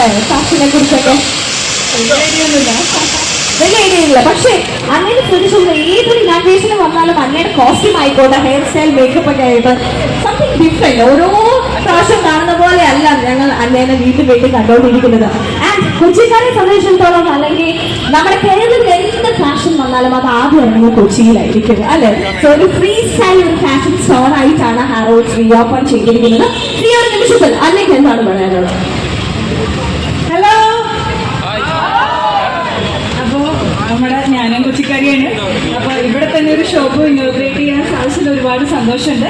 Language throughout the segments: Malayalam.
അല്ലേ ഫാഷനെ കുറിച്ചൊക്കെ? വലിയ ഐഡിയ ഇല്ല. പക്ഷേ അങ്ങനെ ശ്രദ്ധിച്ചുള്ള ഏതൊരു ഇനാഗ്രേഷന് വന്നാലും അന്നയുടെ കോസ്റ്റ്യൂം ആയിക്കോട്ടെ, ഹെയർ സ്റ്റൈൽ, മേക്കപ്പ് ഒക്കെ ആയിട്ട് സംതിങ് ഡിഫറെന്റ്. ഓരോ പ്രാവശ്യം കാണുന്ന പോലെ അല്ല ഞങ്ങൾ അന്നേനെ വീട്ടിൽ കണ്ടുകൊണ്ടിരിക്കുന്നത്. ആൻഡ് കൊച്ചിക്കാരെ സംബന്ധിച്ചിടത്തോളം അല്ലെങ്കിൽ നമ്മുടെ കേരളത്തിൽ എന്ത് ഫാഷൻ വന്നാലും അത് ആദ്യം ഇറങ്ങുന്നത് കൊച്ചിയിലായിരിക്കും അല്ലെ. സോ ഒരു ഫ്രീ സ്റ്റൈൽ ഒരു ഫാഷൻ സ്റ്റോർ ആയിട്ടാണ് ഹാരോൾഡ്സ് റീഓപ്പൺ ചെയ്തിരിക്കുന്നത്. ഈ ഒരു നിമിഷത്തിൽ അല്ലെങ്കിൽ എന്താണ് പറയാനുള്ളത്? ഹലോ, നമ്മുടെ ഞാനും കൊച്ചിക്കാരിയാണ്. അപ്പോൾ ഇവിടെ തന്നെ ഒരു ഷോപ്പ് ഇനോഗ്രേറ്റ് ചെയ്യാൻ സാധിച്ചതിൽ ഒരുപാട് സന്തോഷമുണ്ട്.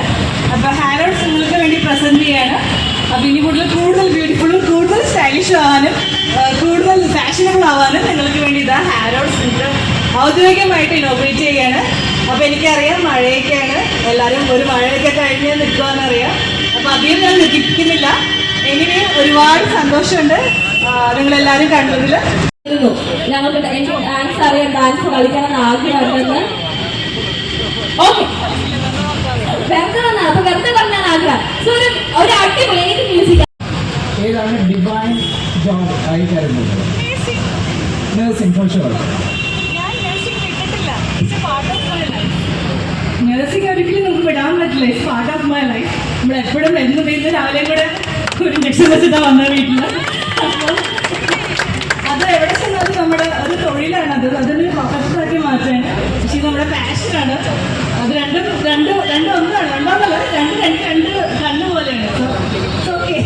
അപ്പോൾ ഹാരോൾഡ്സ് നിങ്ങൾക്ക് വേണ്ടി പ്രസന്റ് ചെയ്യാണ്. അപ്പോൾ ഇനി കൂടുതൽ ബ്യൂട്ടിഫുള്ളും കൂടുതൽ സ്റ്റൈലിഷ് ആവാനും കൂടുതൽ ഫാഷനബിൾ ആവാനും നിങ്ങൾക്ക് വേണ്ടി ഇതാ ഹാരോൾഡ്സ് ഔദ്യോഗികമായിട്ട് ഇനോഗ്രേറ്റ് ചെയ്യാണ്. അപ്പോൾ എനിക്കറിയാം മഴയൊക്കെയാണ്, എല്ലാവരും ഒരു മഴയൊക്കെ കഴിഞ്ഞ് നിൽക്കുവാനറിയാം. അപ്പോൾ അധികം ഞാൻ നിർത്തിപ്പിക്കുന്നില്ല. എനിവേ ഒരുപാട് സന്തോഷമുണ്ട് നിങ്ങളെല്ലാവരും കണ്ടതിൽ. ഞങ്ങൾക്ക് എനിക്ക് ഡാൻസ് അറിയാം, ഡാൻസ് കളിക്കണം ആഗ്രഹമുണ്ടെന്ന്. ഓക്കെ, അപ്പൊ വെറുതെ പറഞ്ഞാൽ ആഗ്രഹം. സോ ഒരു അടിപൊളി ഏത് മ്യൂസിക് ഏതാണ് ഡിവൈൻ ജോബ് ആയി കരുതുന്നത്? Nursing for sure. നഴ്സിംഗ് ഒരിക്കലും നമുക്ക് വിടാൻ പറ്റില്ല. It's part of my life. നമ്മളെപ്പോഴും എന്നും ഇന്ന് രാവിലെയും കൂടെ ഒരു ഇഞ്ചക്ഷൻ വെച്ചിട്ടാണ് വന്ന വീട്ടിൽ. അപ്പോൾ അത് എവിടെ ചെന്നാലും നമ്മുടെ ഒരു തൊഴിലാണ്. അതൊരു പ്രൊഫഷനാക്കി മാറ്റാൻ. പക്ഷേ ഇത് നമ്മുടെ പാഷനാണ്. അത് രണ്ടും ഒന്നാണ്. രണ്ടാമല്ല, രണ്ട് കണ്ണു പോലെയാണ്. ഓക്കെ,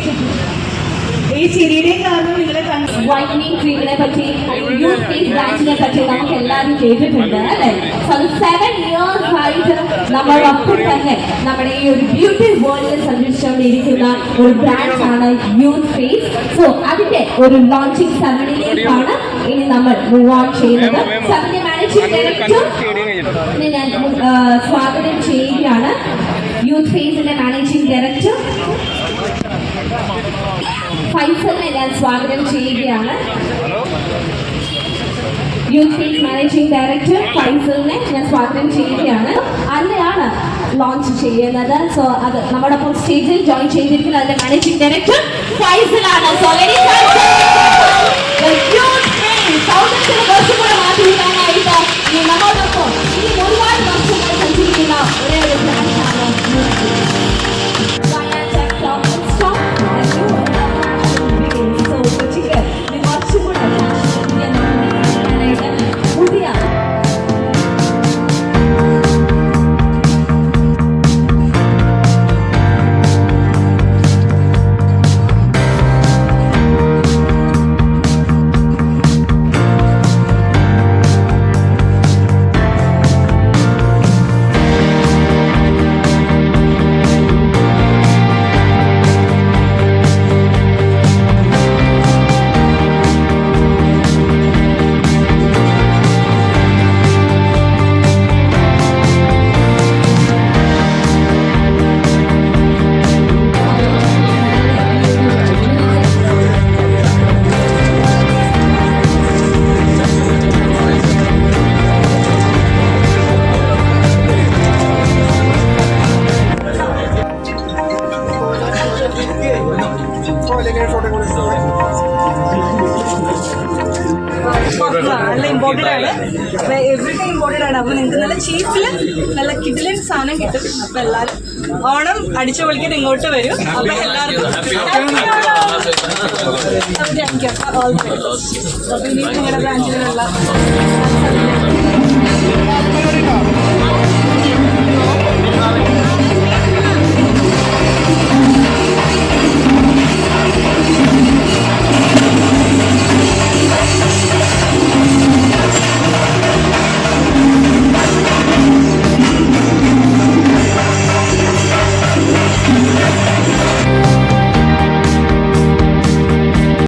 ഈ ചിരിയുടെയും കാരണം നിങ്ങളെ വൈറ്റനിങ് ക്രീമിനെ പറ്റി, യൂത്ത് ഫേസ് ബ്രാൻഡിനെ പറ്റി നമുക്ക് എല്ലാവരും കേട്ടിട്ടുണ്ട് അല്ലെ. സോ 7 years ആയിട്ട് നമ്മളൊപ്പം തന്നെ നമ്മുടെ ഈ ഒരു ബ്യൂട്ടി വേൾഡിൽ സഞ്ചരിച്ചുകൊണ്ടിരിക്കുന്ന ഒരു ബ്രാൻഡാണ് യൂത്ത് ഫേസ്. സോ അതിന്റെ ഒരു ലോഞ്ചിങ് സെറമണിയിലേക്കാണ് ഇനി നമ്മൾ മൂവ് ഓൺ ചെയ്യുന്നത്. അതിന്റെ മാനേജിംഗ് ഡയറക്ടർ ഞാൻ സ്വാഗതം ചെയ്യുകയാണ്. യൂത്ത് ഫേസിന്റെ മാനേജിംഗ് ഡയറക്ടർ ഫൈസലിനെ ഞാൻ സ്വാഗതം ചെയ്യുകയാണ്. യൂത്ത് ഫേസ് മാനേജിംഗ് ഡയറക്ടർ ഫൈസലിനെ ഞാൻ സ്വാഗതം ചെയ്യുകയാണ്. അല്ലയാണ് ലോഞ്ച് ചെയ്യുന്നത്. സോ അത് നമ്മുടെ സ്റ്റേജിൽ ജോയിൻ ചെയ്തിരിക്കുന്ന അതിന്റെ മാനേജിംഗ് ഡയറക്ടർ ഫൈസലാണ്. സോ വർഷം കൂടെ മാറ്റിവിടാനായിട്ട് നമ്മോടൊപ്പം ഇനി ഒരുപാട് വർഷങ്ങൾ സഞ്ചരിക്കുന്ന ഒരേ ഒരു ബ്രാൻഡാണ് നല്ല ഇമ്പോർട്ടൻ്റ് ആണ്. അപ്പോൾ എവറിഥിങ് ഇമ്പോർട്ടൻ്റ് ആണ്. അപ്പോൾ നിങ്ങൾക്ക് നല്ല ചീപ്പിൽ നല്ല കിഡിലൻ സാധനം കിട്ടും. അപ്പോൾ എല്ലാവരും ഓണം അടിച്ചു പൊളിക്കാൻ ഇങ്ങോട്ട് വരും. അപ്പോൾ എല്ലാവർക്കും അപ്പോൾ ഇനി നിങ്ങളുടെ ബ്രാഞ്ചിലുള്ള